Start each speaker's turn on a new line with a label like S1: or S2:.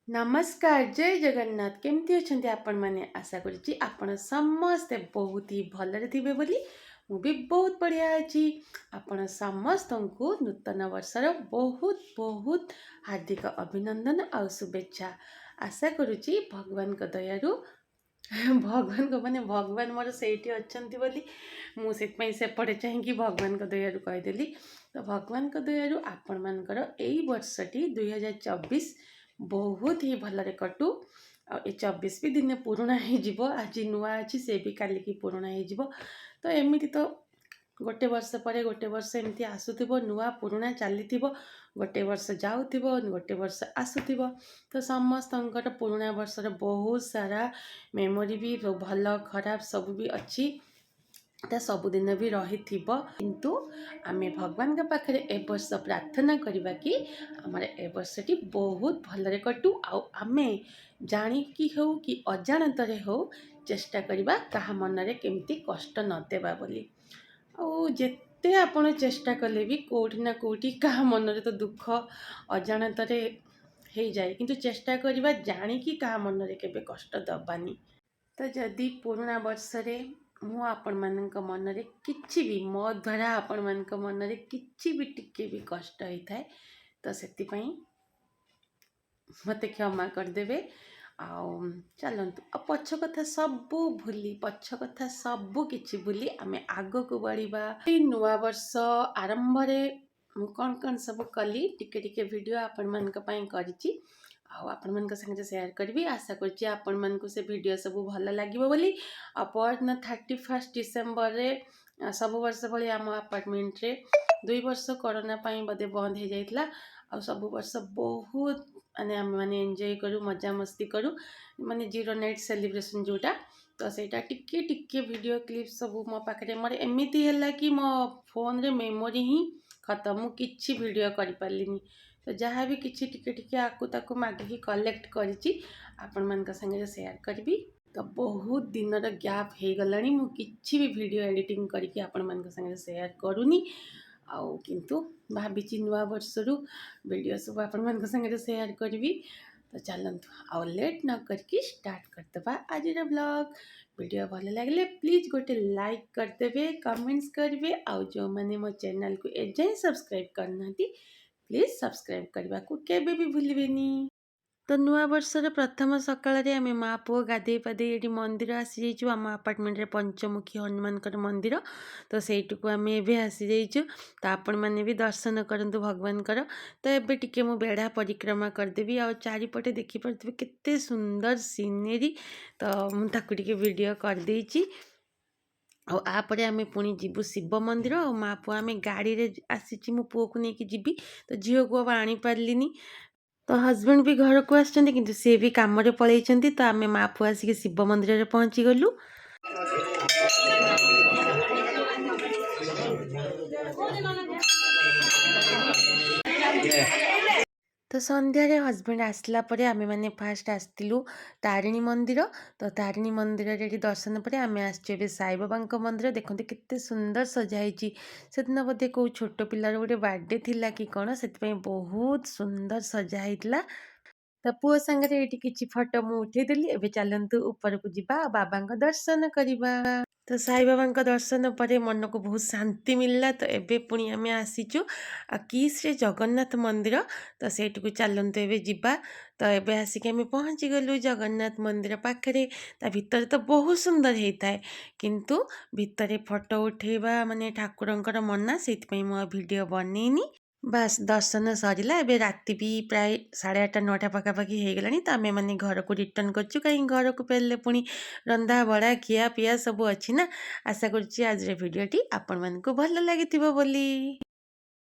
S1: नमस्कार जय जगन्नाथ केमती अच्छा आपण मैंने आशा करुच्ची आपण समस्ते बहुत ही भलरे थे बोली मु भी बहुत बढ़िया अच्छी आपण समस्त को नूतन वर्षर बहुत बहुत हार्दिक अभिनंदन और शुभेच्छा आशा करुच्ची भगवान को दयारु भगवान को माने भगवान मोर से अच्छा बोली मुझे सेपटे चाहिए भगवान को दयारु कहीदेली तो भगवान को दयारु आपण मानकर यही वर्षटी 2024 बहुत ही भलरे कटु आ 24 भी दिने पुराणा हो आज नुआ अच्छी से भी काली की पुराणा हो तो एमती तो गोटे वर्ष पर गोटे वर्ष एमती आसुव नुआ पुराणा चली गोटे वर्ष जाऊ गोटे वर्ष आसुव तो समस्त पुराणा वर्षर बहुत सारा मेमोरी भी भल खराब सब भी अच्छी तो सबुदिन भी रही किंतु आमे भगवान के पाखे ए वर्ष प्रार्थना करवा कि आमर ए वर्षटी बहुत भलरे कटु आमे जाणिकी हो कि अजाणतरे हो चेष्टा करवा कहा मनरे केमती कष्ट न देवा बोली जेते आपण चेष्टा कले भी कोठी ना कोठी कहा मनरे तो दुख अजाणतरे हो जाए किंतु चेष्टा करवा जाणिकी कहा मनरे केबे कष्ट दबानी तो जदि पुराणा वर्षरे मु आपण मानक मनरे किछि भी मो द्वारा आपण मानक मनरे किछि भी टिके भी कष्ट होता है तो सेति पई मते क्षमा करदेवे आउ चलतु पछ कथा सबू भूली पछ कथा सबू किछि भूली आमे आग को बढ़िबा नुआ वर्ष आरंभ रे मु कौन सब कली टिके टिके वीडियो आपण मानक पई करिछि आपण मान संगे सेयार करी आशा करुच्ची आपण मान से वीडियो सब भल लगे बोली परदिन 31 डिसेम्बर रे सब वर्ष भाई आम अपार्टमेंट रे 2 वर्ष कोरोना बोधे बंद हो जाता आ सब वर्ष बहुत माने आम मैंने एंजॉय करूँ मजा मस्ती करूँ माने 0 नाइट सेलिब्रेशन जोटा तो सेटा टिके टिके वीडियो क्लिप सब मो पाखे मोर एमती है कि मो फोन रे मेमोरी ही खत्म मु किछि वीडियो करि पारलिनी तो जहाँ भी किछि टिके टिके आकु ताकु मागिकी कलेक्ट करिछि आपण मान संगे शेयर करी तो बहुत दिन गैप हो गलानी मु किछि भी वीडियो एडिटिंग करके आपण मान संगे शेयर करूनी आउ किंतु भाभी नुआ वर्षरु वीडियो सब आपण मान संगे शेयर करी तो चलतु आउ लेट न करके स्टार्ट करदे आज ब्लॉग वीडियो भल लगे प्लीज गोटे लाइक करदे कमेंट्स करेंगे आउ जो मैंने मो चैनल को एजाए सब्सक्राइब करना प्लीज सब्सक्राइब करने को केबे भी भूलिबेनी तो नुआ वर्षर प्रथम सकाळ आम माँ पुओ गाधे पाधे ये मंदिर आसी जाइए आम अपार्टमेंट रे पंचमुखी हनुमान मंदिर तो सहीटू आम एवं आसी जाइए तो आपण मैंने भी दर्शन करंतु भगवान तो एबे टिके मु बेढ़ा परिक्रमा करदेवी आ चारिपटे देखिपे केते सुंदर सीनेरी तो मुझे वीडियो कर देइछि आपर आम पुणी जीवु शिव मंदिर और माँ पुआ आम गाड़ी रे आसी मो पुओ को लेकिन जीवी तो झील को अब आनी पार्लिनी तो हजबैंड भी घर को आसछन्ति किंतु सी भी काम रे पळेइछन्ति तो आमे माँ पुआ आसिक शिव मंदिर रे पहुँची गलु तो संध्यारे हजबैंड आसला परे आमे माने फास्ट आसतिलु तारिणी मंदिर तो तारिणी मंदिर रे दर्शन पर आमे आसछे साई बाबा मंदिर देखते केते सुंदर सजाई से दिन बोधे कौ छोट पिलार गोटे बर्थडे थिला कि कौन से बहुत सुंदर सजाइला तो पुओ सांगे ये किसी फोटो मु उठेदेली एबे चलतु ऊपर को जीवा बाबा दर्शन करवा तो साई बाबा दर्शन पर मन को बहुत शांति मिलला तो एबे पुणी आम आसीचु किस रे जगन्नाथ मंदिर तो सेठ को चलतु एबे जीवा तो एबे आसिक आम पहुँची गलु जगन्नाथ मंदिर पाखरे ता भितर तो बहुत सुंदर होता है किंतु भितर फोटो उठेबा माने ठाकुरंकर मना से वीडियो बनईनी बास दर्शन सरला एबे राति भी प्राय 8:30 9टा पखापाखि हो गलानी तो आम मैंने घर को रिटर्न करछु कहीं घर को फेरले पुणी रंधा बड़ा खिया पिया सब अच्छी ना आशा करुच्ची आज भिडियोटी आपण मानकु भल लागिथिबो बोली।